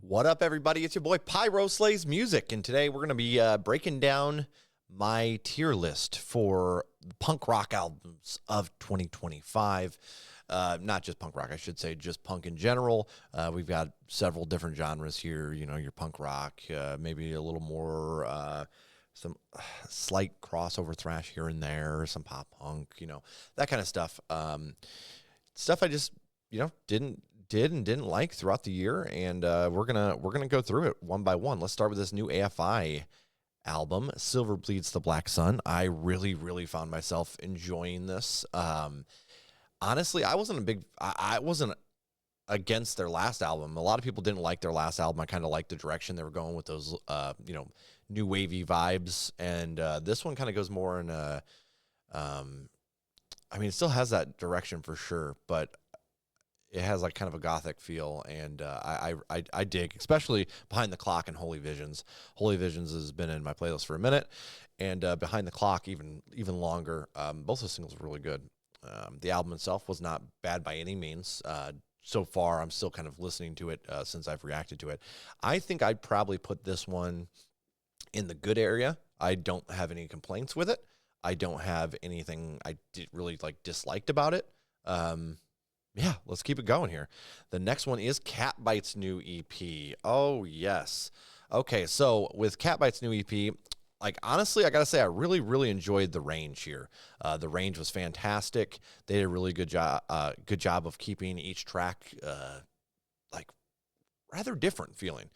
What up, everybody? It's your boy Pyro Slays Music, and today we're going to be breaking down my tier list for punk rock albums of 2025. Not just punk rock, I should say, just punk in general. We've got several different genres here. You know, your punk rock, maybe a little more, some slight crossover thrash here and there, some pop punk, you know, that kind of stuff. Stuff I just, didn't like throughout the year, and we're gonna go through it one by one. Let's start with this new AFI album, Silver Bleeds the Black Sun. I really found myself enjoying this. Honestly, I wasn't against their last album. A lot of people didn't like their last album. I kind of liked the direction they were going with those new wavy vibes, and this one kind of goes more in a it still has that direction for sure, but it has like kind of a gothic feel, and I dig, especially Behind the Clock and Holy Visions. Holy Visions has been in my playlist for a minute, and Behind the Clock even longer. Both those singles were really good. The album itself was not bad by any means. So far, I'm still kind of listening to it since I've reacted to it. I think I'd probably put this one in the good area. I don't have any complaints with it. I don't have anything I really disliked about it. Yeah, let's keep it going here. The next one is Catbite's new EP. Oh, yes. Okay, so with Catbite's new EP, honestly, I got to say, I really enjoyed the range here. The range was fantastic. They did a really good job of keeping each track rather different feeling.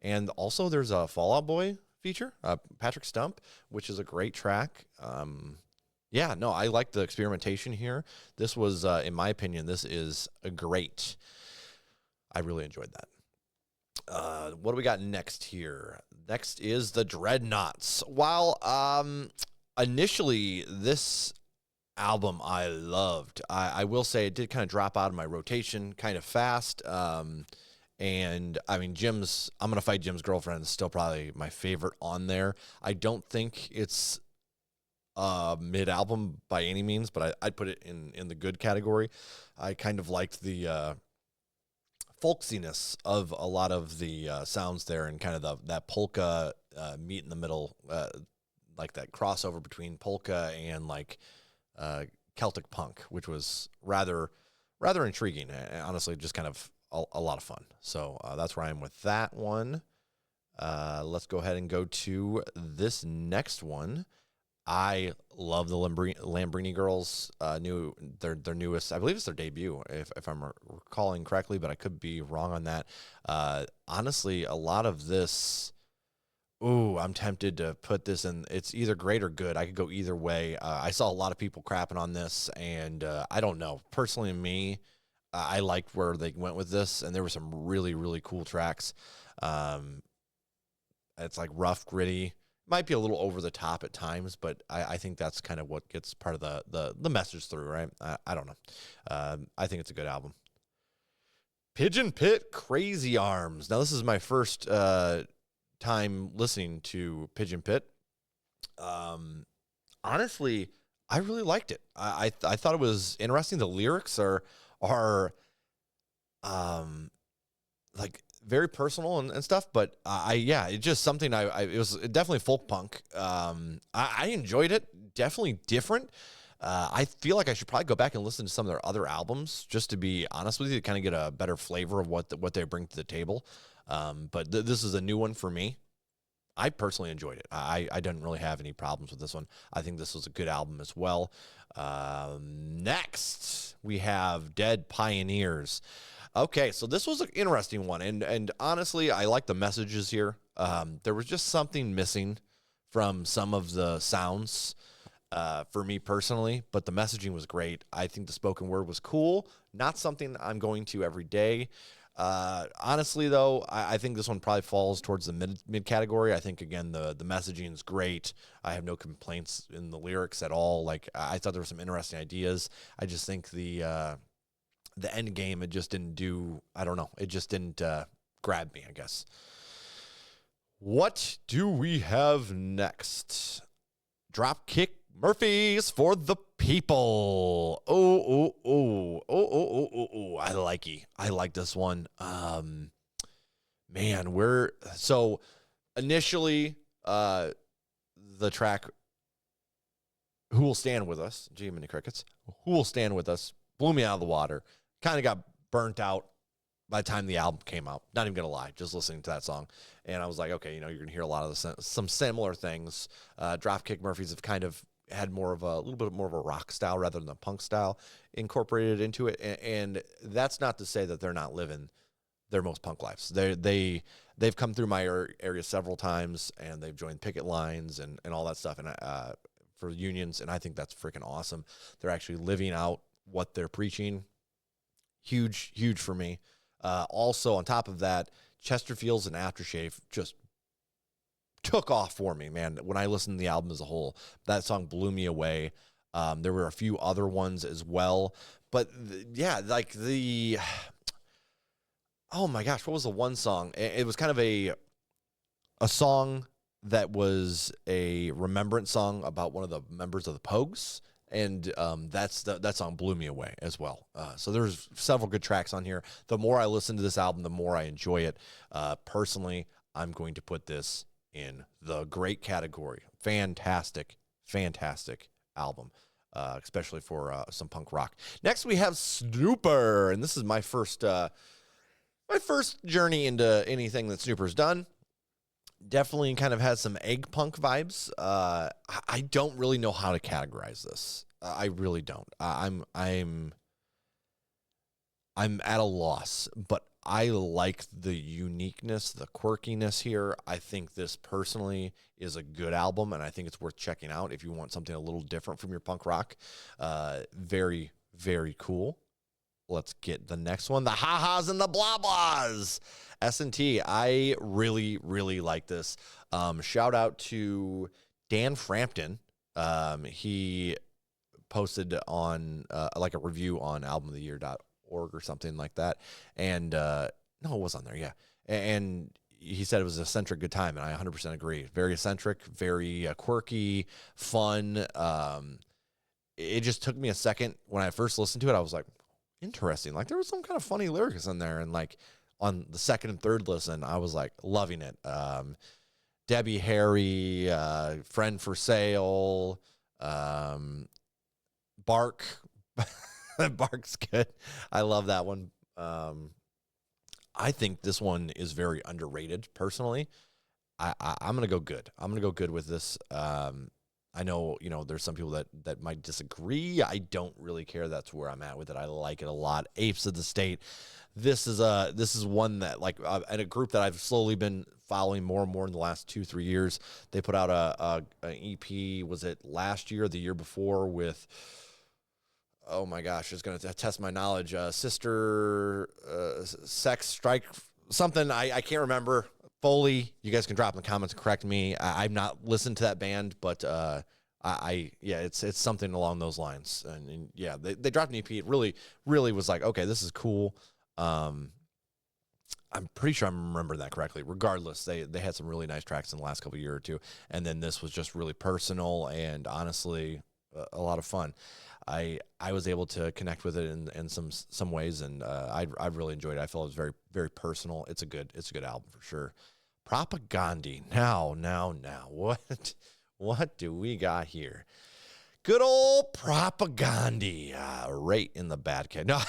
And also there's a Fall Out Boy feature, Patrick Stump, which is a great track. Yeah, no, I like the experimentation here. This was, in my opinion, this is a great. I really enjoyed that. What do we got next here? Next is the Dreadnoughts. While initially this album I loved, I will say it did kind of drop out of my rotation kind of fast. And I mean, I'm going to Fight Jim's Girlfriend is still probably my favorite on there. I don't think it's mid-album by any means, but I'd put it in the good category. I kind of liked the folksiness of a lot of the sounds there, and kind of that polka meet in the middle, like that crossover between polka and Celtic punk, which was rather intriguing. Honestly, just kind of a lot of fun. So that's where I am with that one. Let's go ahead and go to this next one. I love the Lambrini Girls, their newest, I believe it's their debut, if I'm recalling correctly, but I could be wrong on that. Honestly, a lot of this, I'm tempted to put this in. It's either great or good. I could go either way. I saw a lot of people crapping on this, and I don't know. Personally, me, I liked where they went with this, and there were some really cool tracks. It's like rough, gritty. Might be a little over the top at times, but I think that's kind of what gets part of the message through, right? I don't know. I think it's a good album. Pigeon Pit, Crazy Arms. Now, this is my first time listening to Pigeon Pit. Honestly, I really liked it. I thought it was interesting. The lyrics are very personal and stuff, but it's just something it was definitely folk punk. I enjoyed it. Definitely different. I feel like I should probably go back and listen to some of their other albums, just to be honest with you, to kind of get a better flavor of what they bring to the table. But this is a new one for me. I personally enjoyed it. I didn't really have any problems with this one. I think this was a good album as well. Next, we have Dead Pioneers. Okay, so this was an interesting one, and honestly, I like the messages here. There was just something missing from some of the sounds for me personally, but the messaging was great. I think the spoken word was cool. Not something I'm going to every day. Honestly, though, I think this one probably falls towards the mid category. I think, again, the messaging is great. I have no complaints in the lyrics at all. I thought there were some interesting ideas. I just think the end game, it just didn't do, I don't know. It just didn't grab me, I guess. What do we have next? Dropkick Murphys for the People. I like this one. Man, we're so initially the track "Who Will Stand With Us," gee, mini crickets, "Who Will Stand With Us" blew me out of the water. Kind of got burnt out by the time the album came out. Not even gonna lie, just listening to that song, and I was like, okay, you're gonna hear a lot of some similar things. Dropkick Murphys have kind of had more of a little bit more of a rock style rather than a punk style incorporated into it, and that's not to say that they're not living their most punk lives. They've come through my area several times, and they've joined picket lines and all that stuff, and for unions, and I think that's freaking awesome. They're actually living out what they're preaching. Huge for me. Also, on top of that, Chesterfields and Aftershave just took off for me, man. When I listened to the album as a whole, that song blew me away. There were a few other ones as well, but oh my gosh, what was the one song? It was kind of a song that was a remembrance song about one of the members of the Pogues. And that song blew me away as well. So there's several good tracks on here. The more I listen to this album, the more I enjoy it. Personally, I'm going to put this in the great category. Fantastic album, especially for some punk rock. Next, we have Snooper, and this is my first journey into anything that Snooper's done. Definitely kind of has some egg punk vibes. I don't really know how to categorize this. I really don't. I'm at a loss, but I like the uniqueness, the quirkiness here. I think this personally is a good album, and I think it's worth checking out if you want something a little different from your punk rock. Very, very cool. Let's get the next one. The Ha-Has and the Blah Blahs. S&T. I really, really like this. Shout out to Dan Frampton. He posted on like a review on albumoftheyear.org or something like that. And no, it was on there. Yeah. And he said it was an eccentric good time. And I 100% agree. Very eccentric, very quirky, fun. It just took me a second when I first listened to it. I was like, interesting. Like there was some kind of funny lyrics in there, and like on the second and third listen, I was like loving it. Debbie Harry, Friend for Sale, Bark. Bark's good. I love that one. I think this one is very underrated personally. I'm gonna go good. I'm gonna go good with this. I know, there's some people that might disagree. I don't really care. That's where I'm at with it. I like it a lot. Apes of the State. This is one that and a group that I've slowly been following more and more in the last 2-3 years. They put out an EP. Was it last year or the year before with? Oh my gosh, it's gonna test my knowledge. Sister Sex Strike something. I can't remember. Foley, you guys can drop in the comments and correct me. I've not listened to that band, but it's something along those lines. And yeah, they dropped an EP. It really was like, okay, this is cool. I'm pretty sure I'm remembering that correctly. Regardless, they had some really nice tracks in the last couple of years or two, and then this was just really personal and honestly a lot of fun. I was able to connect with it in some ways, and I really enjoyed it. I felt it was very, very personal. It's a good album for sure. Propagandhi. Now, what do we got here? Good old Propagandhi, right in the bad cat. No,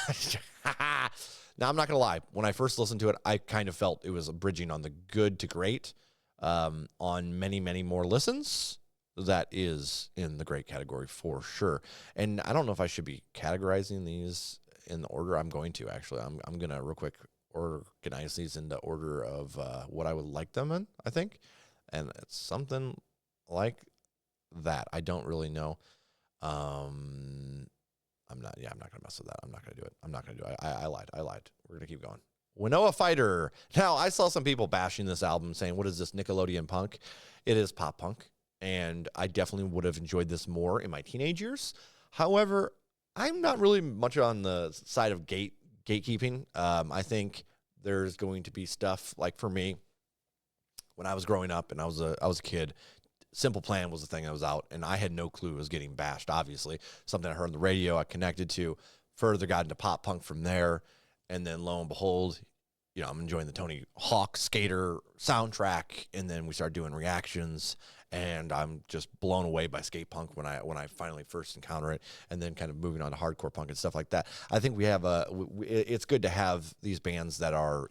now I'm not gonna lie. When I first listened to it, I kind of felt it was a bridging on the good to great. On many, many more listens, that is in the great category for sure. And I don't know if I should be categorizing these in the order. I'm going to actually. I'm gonna real quick organize these into order of what I would like them in, I think. And it's something like that. I don't really know. I'm not gonna mess with that. I'm not gonna do it. I lied. We're gonna keep going. Winnow Fighter. Now, I saw some people bashing this album saying, what is this, Nickelodeon punk? It is pop punk, and I definitely would have enjoyed this more in my teenage years. However, I'm not really much on the side of gatekeeping. I think there's going to be stuff like for me when I was growing up and I was a kid. Simple Plan was the thing that was out, and I had no clue it was getting bashed. Obviously, something I heard on the radio, I connected to. Further got into pop punk from there, and then lo and behold, I'm enjoying the Tony Hawk Skater soundtrack, and then we start doing reactions, and I'm just blown away by skate punk when I finally first encounter it, and then kind of moving on to hardcore punk and stuff like that. I think we have it's good to have these bands that are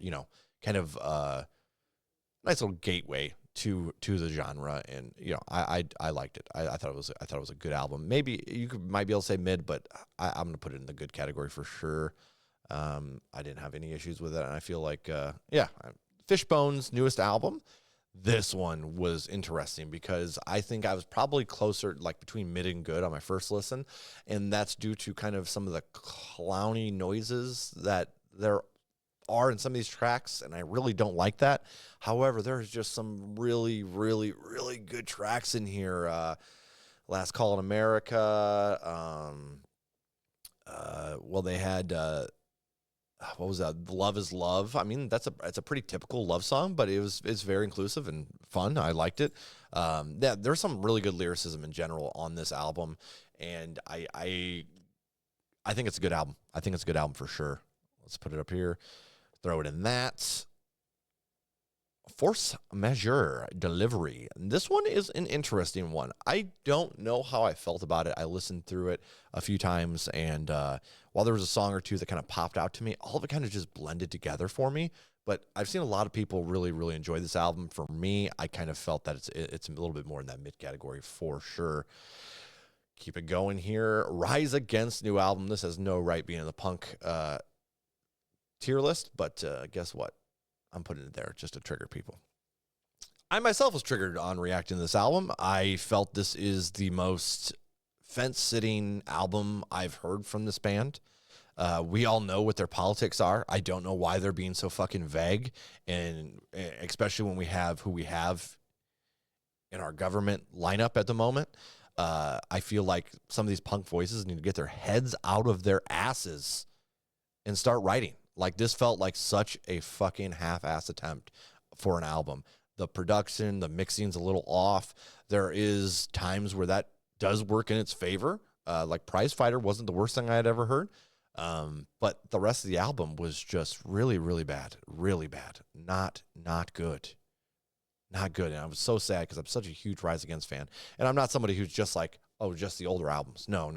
kind of nice little gateway to the genre, and I liked it. I thought it was a good album. Maybe might be able to say mid, but I'm gonna put it in the good category for sure. I didn't have any issues with it, and I feel like Fishbone's newest album, this one was interesting because I think I was probably closer, like between mid and good on my first listen, and that's due to kind of some of the clowny noises that there are in some of these tracks, and I really don't like that. However, there's just some really, really, really good tracks in here. Last Call in America. Well, they had what was that? Love is Love. I mean, it's a pretty typical love song, but it's very inclusive and fun. I liked it. There's some really good lyricism in general on this album, and I think it's a good album. I think it's a good album for sure. Let's put it up here. Throw it in that. Force Majeure Delivery. This one is an interesting one. I don't know how I felt about it. I listened through it a few times, and while there was a song or two that kind of popped out to me, all of it kind of just blended together for me. But I've seen a lot of people really, really enjoy this album. For me, I kind of felt that it's a little bit more in that mid category for sure. Keep it going here. Rise Against new album. This has no right being in the punk tier list, but guess what? I'm putting it there just to trigger people. I myself was triggered on reacting to this album. I felt this is the most fence-sitting album I've heard from this band. We all know what their politics are. I don't know why they're being so fucking vague, and especially when we have who we have in our government lineup at the moment. I feel like some of these punk voices need to get their heads out of their asses and start writing. Like, this felt like such a fucking half-ass attempt for an album. The production, the mixing's a little off. There is times where that does work in its favor. Like Prize Fighter wasn't the worst thing I had ever heard. But the rest of the album was just really, really bad. Really bad. Not good. Not good. And I was so sad because I'm such a huge Rise Against fan. And I'm not somebody who's just like, oh, just the older albums. No.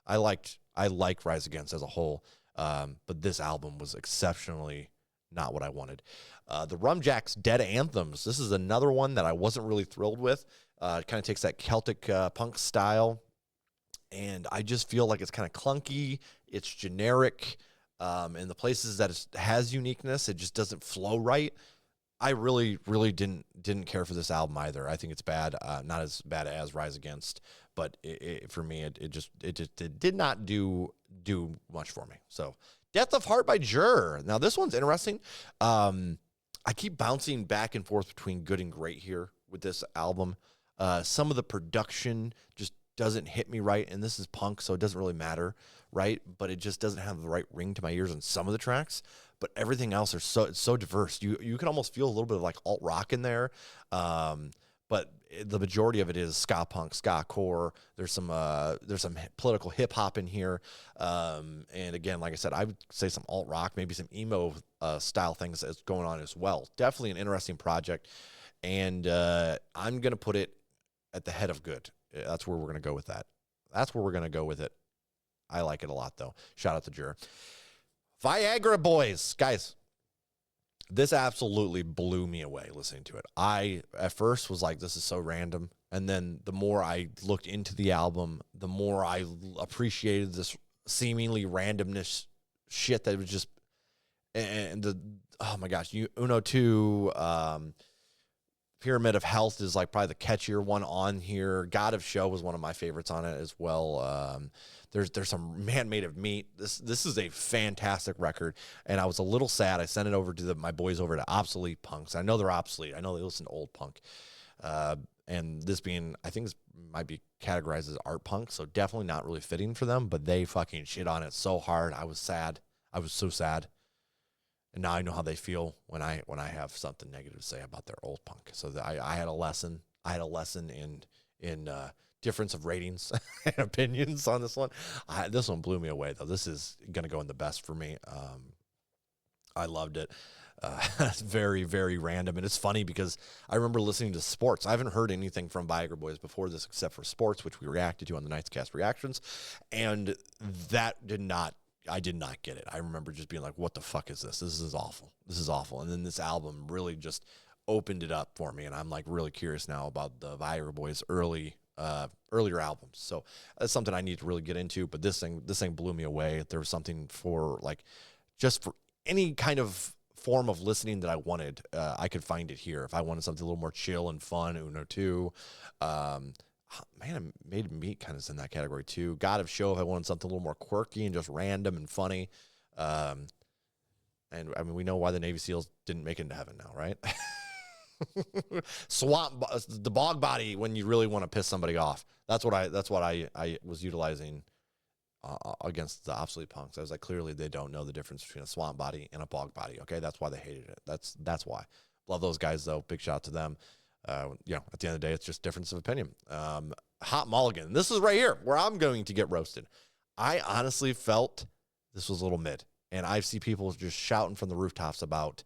I like Rise Against as a whole. But this album was exceptionally not what I wanted. The Rumjacks Dead Anthems. This is another one that I wasn't really thrilled with. It kind of takes that Celtic punk style, and I just feel like it's kind of clunky. It's generic. In the places that it has uniqueness, it just doesn't flow right. I really, really didn't care for this album either. I think it's bad. Not as bad as Rise Against, but for me, it did not do much for me. So, Death of Heart by Jur. Now, this one's interesting. I keep bouncing back and forth between good and great here with this album. Some of the production just doesn't hit me right, and this is punk, so it doesn't really matter, right? But it just doesn't have the right ring to my ears on some of the tracks. But everything else it's so diverse. You can almost feel a little bit of like alt rock in there. But the majority of it is ska punk, ska core. There's some political hip hop in here. And again, like I said, I would say some alt rock, maybe some emo style things that's going on as well. Definitely an interesting project. And I'm going to put it at the head of good. That's where we're going to go with that. That's where we're going to go with it. I like it a lot, though. Shout out to Jur. Viagra Boys. Guys, this absolutely blew me away listening to it. I, at first, was like, this is so random. And then the more I looked into the album, the more I appreciated this seemingly randomness shit that was just, and oh my gosh, Uno 2, Pyramid of Health is like probably the catchier one on here. God of Show was one of my favorites on it as well. There's some Man Made of Meat. This is a fantastic record, and I was a little sad. I sent it over to my boys over to Obsolete Punks. I know they're obsolete. I know they listen to old punk. And this being, I think this might be categorized as art punk, so definitely not really fitting for them, but they fucking shit on it so hard. I was sad. I was so sad. And now I know how they feel when I have something negative to say about their old punk. So I had a lesson. I had a lesson in difference of ratings and opinions on this one. This one blew me away, though. This is going to go in the best for me. I loved it. It's very, very random. And it's funny because I remember listening to Sports. I haven't heard anything from Viagra Boys before this except for Sports, which we reacted to on the Night's Cast Reactions. And I did not get it. I remember just being like, what the fuck is this? This is awful. This is awful. And then this album really just opened it up for me. And I'm like really curious now about the Viagra Boys earlier albums. So that's something I need to really get into. But this thing blew me away. There was something for like, just for any kind of form of listening that I wanted, I could find it here. If I wanted something a little more chill and fun, Uno 2. Man, Made Meat kind of is in that category too. God of Show, if I wanted something a little more quirky and just random and funny. And I mean, we know why the Navy SEALs didn't make it into heaven now, right? The bog body when you really want to piss somebody off. That's what I was utilizing against the Obsolete Punks. I was like, clearly they don't know the difference between a swamp body and a bog body. Okay, that's why they hated it. That's why. Love those guys though. Big shout out to them. At the end of the day, it's just difference of opinion. Hot Mulligan. This is right here where I'm going to get roasted. I honestly felt this was a little mid, and I see people just shouting from the rooftops about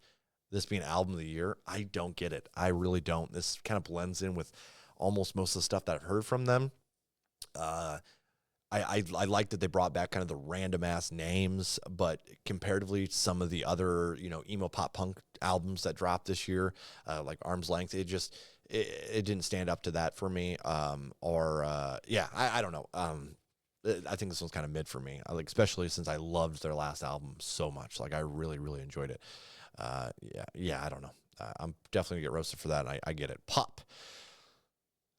this being album of the year. I don't get it. I really don't. This kind of blends in with almost most of the stuff that I've heard from them. I like that they brought back kind of the random ass names, but comparatively to some of the other, emo pop punk albums that dropped this year, like Arm's Length, it didn't stand up to that for me. I don't know. I think this one's kind of mid for me, especially since I loved their last album so much. Like I really, really enjoyed it. I don't know. I'm definitely gonna get roasted for that. And I get it. Pop.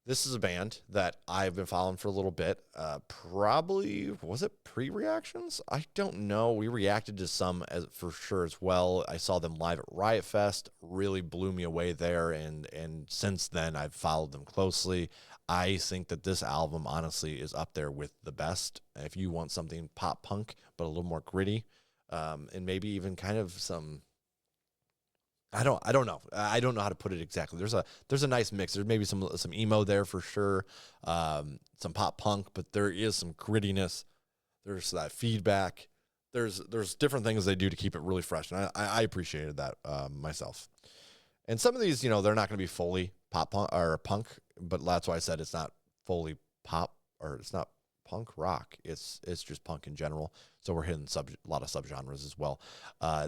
This is a band that I've been following for a little bit. Probably, was it pre-reactions? I don't know. We reacted to some for sure as well. I saw them live at Riot Fest. Really blew me away there. And since then, I've followed them closely. I think that this album, honestly, is up there with the best. If you want something pop punk, but a little more gritty, and maybe even kind of some... I don't know. I don't know how to put it exactly. There's a nice mix. There's maybe some emo there for sure. Some pop punk, but there is some grittiness. There's that feedback. There's different things they do to keep it really fresh, and I appreciated that myself. And some of these, they're not going to be fully pop punk or punk, but that's why I said it's not fully pop, or it's not punk rock. It's just punk in general. So we're hitting a lot of subgenres as well.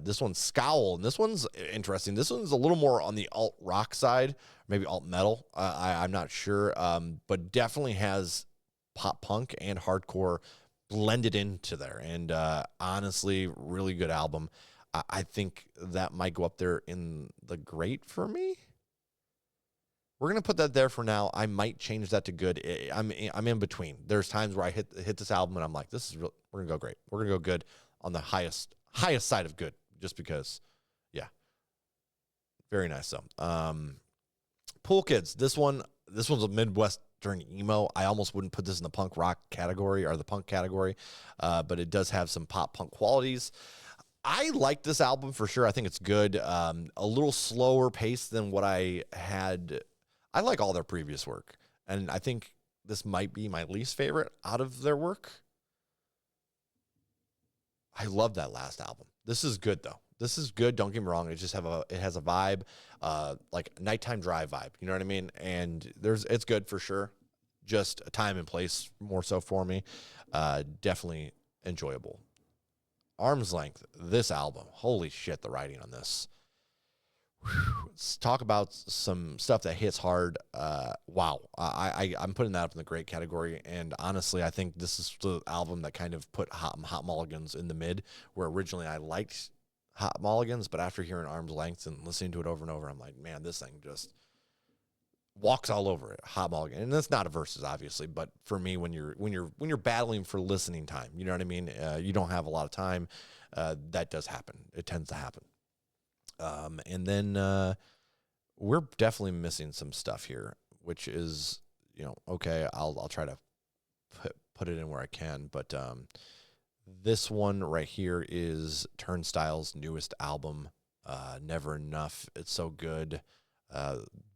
This one's Scowl, and this one's interesting. This one's a little more on the alt rock side, maybe alt metal. I'm not sure, but definitely has pop punk and hardcore blended into there. And honestly, really good album. I think that might go up there in the great for me. We're going to put that there for now. I might change that to good. I'm in between. There's times where I hit this album and I'm like, this is real. We're going to go great. We're going to go good on the highest side of good, just because, yeah. Very nice, though. Pool Kids. This one's a Midwestern emo. I almost wouldn't put this in the punk rock category or the punk category, but it does have some pop punk qualities. I like this album for sure. I think it's good. A little slower pace than what I had. I like all their previous work, and I think this might be my least favorite out of their work. I love that last album. This is good though. This is good. Don't get me wrong. It has a vibe, like a nighttime drive vibe. You know what I mean? And it's good for sure. Just a time and place more so for me. Definitely enjoyable. Arm's Length. This album. Holy shit, the writing on this. Let's talk about some stuff that hits hard. Wow. I'm putting that up in the great category. And honestly, I think this is the album that kind of put Hot Mulligans in the mid, where originally I liked Hot Mulligans, but after hearing Arm's Length and listening to it over and over, I'm like, man, this thing just walks all over it. Hot Mulligan. And that's not a versus, obviously, but for me, when you're battling for listening time, you know what I mean? You don't have a lot of time. That does happen. It tends to happen. And then we're definitely missing some stuff here, which is, okay, I'll try to put it in where I can, but this one right here is Turnstile's newest album, Never Enough. It's so good.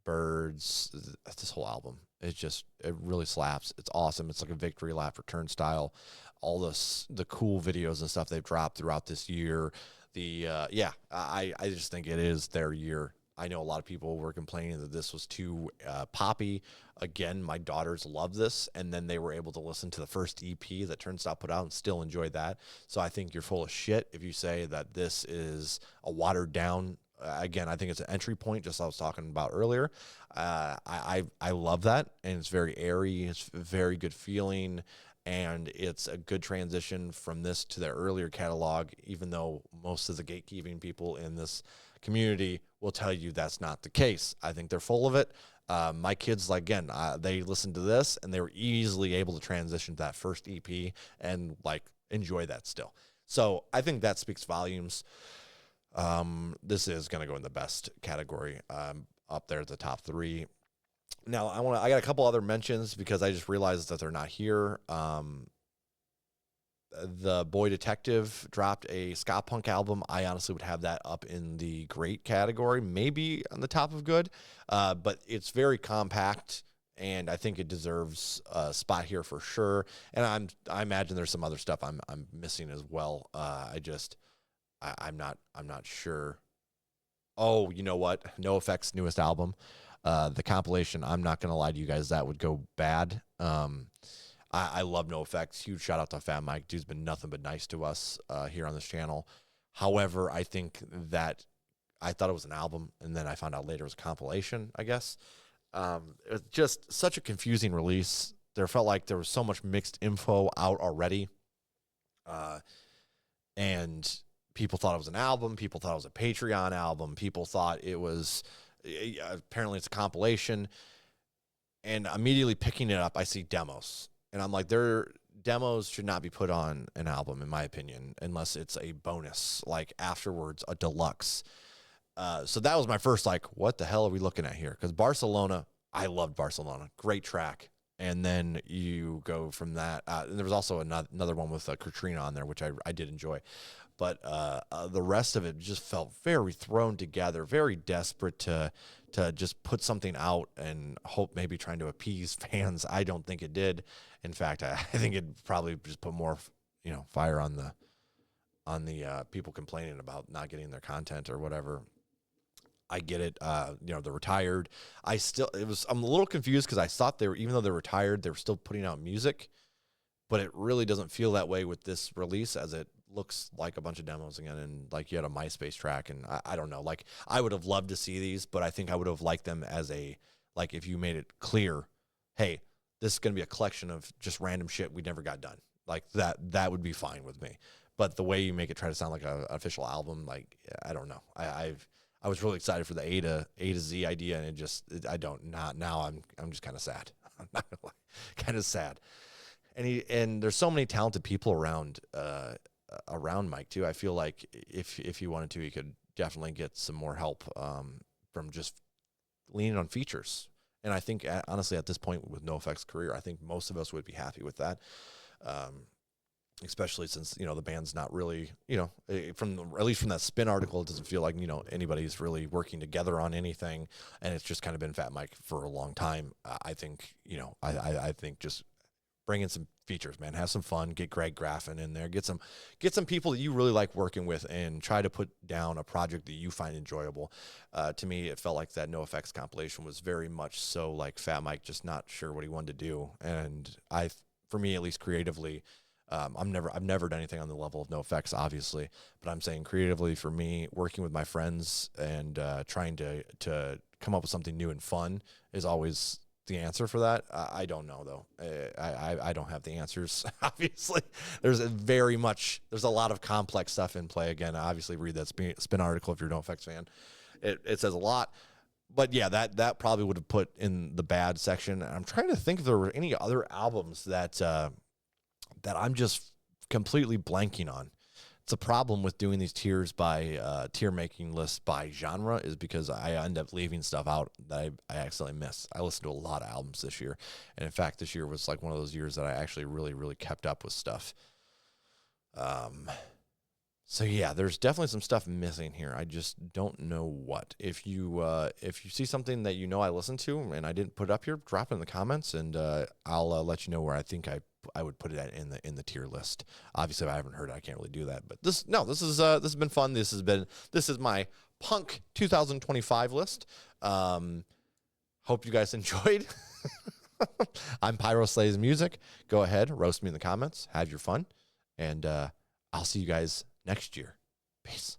Birds, this whole album, it really slaps. It's awesome. It's like a victory lap for Turnstile. All the cool videos and stuff they've dropped throughout this year, Yeah, I just think it is their year. I know a lot of people were complaining that this was too poppy. Again, my daughters love this, and then they were able to listen to the first EP that Turnstile put out and still enjoyed that. So I think you're full of shit if you say that this is a watered down. Again, I think it's an entry point, just as I was talking about earlier. I love that, and it's very airy. It's very good feeling, and it's a good transition from this to their earlier catalog, even though most of the gatekeeping people in this community will tell you that's not the case. I think they're full of it. My kids, like, again, they listened to this and they were easily able to transition to that first EP and like enjoy that still. So I think that speaks volumes. This is going to go in the best category, up there at the top 3. Now I got a couple other mentions because I just realized that they're not here. The Boy Detective dropped a ska punk album. I honestly would have that up in the great category, maybe on the top of good, but it's very compact, and I think it deserves a spot here for sure. And I imagine there's some other stuff I'm missing as well. I'm not sure. Oh, you know what? NoFX newest album, the compilation. I'm not gonna lie to you guys, that would go bad. I love NoFX. Huge shout out to Fat Mike. Dude's been nothing but nice to us here on this channel. However, I think that I thought it was an album, and then I found out later it was a compilation, I guess. It was just such a confusing release. There felt like there was so much mixed info out already. And people thought it was an album. People thought it was a Patreon album. People thought it was, apparently it's a compilation. And immediately picking it up, I see demos. And I'm like, their demos should not be put on an album, in my opinion, unless it's a bonus, like afterwards, a deluxe. So that was my first, like, what the hell are we looking at here? Because Barcelona, I loved Barcelona. Great track. And then you go from that. And there was also another one with Katrina on there, which I did enjoy. But the rest of it just felt very thrown together, very desperate to just put something out and hope, maybe trying to appease fans. I don't think it did. In fact, I think it probably just put more, fire on the people complaining about not getting their content or whatever. I get it. They're retired. I'm a little confused because I thought even though they're retired, they were still putting out music, but it really doesn't feel that way with this release, as it looks like a bunch of demos again. And like you had a MySpace track, and I don't know, like I would have loved to see these, but I think I would have liked them as like if you made it clear, hey, this is going to be a collection of just random shit we never got done. Like that would be fine with me. But the way you make it try to sound like an official album, like, I don't know. I was really excited for the A to Z idea, and now I'm just kind of sad. I'm not gonna lie, kind of sad. And there's so many talented people around Mike too. I feel like if he wanted to, he could definitely get some more help from just leaning on features. And I think honestly at this point with NoFX career, I think most of us would be happy with that. Especially since, the band's not really, at least from that Spin article, it doesn't feel like, anybody's really working together on anything. And it's just kind of been Fat Mike for a long time. I think, I think just bring in some features, man, have some fun, get Greg Graffin in there, get some people that you really like working with, and try to put down a project that you find enjoyable. To me, it felt like that NoFX compilation was very much so like Fat Mike just not sure what he wanted to do. And for me, at least creatively, I've never done anything on the level of NoFX, obviously, but I'm saying creatively for me, working with my friends and trying to come up with something new and fun is always the answer for that. I don't know though. I don't have the answers. Obviously, there's a lot of complex stuff in play. Again, obviously, read that Spin article if you're a NoFX fan. It says a lot. But yeah, that probably would have put in the bad section. I'm trying to think if there were any other albums that I'm just completely blanking on. It's a problem with doing these tiers by tier making lists by genre, is because I end up leaving stuff out that I accidentally miss. I listened to a lot of albums this year. And in fact, this year was like one of those years that I actually really, really kept up with stuff. So yeah, there's definitely some stuff missing here. I just don't know what. If you see something that you know I listened to and I didn't put it up here, drop it in the comments, and I'll let you know where I think I would put it at in the tier list. Obviously, if I haven't heard it, I can't really do that. But this has been fun. This is my punk 2025 list. Hope you guys enjoyed. I'm Pyro Slays Music. Go ahead, roast me in the comments. Have your fun, and I'll see you guys next year. Peace.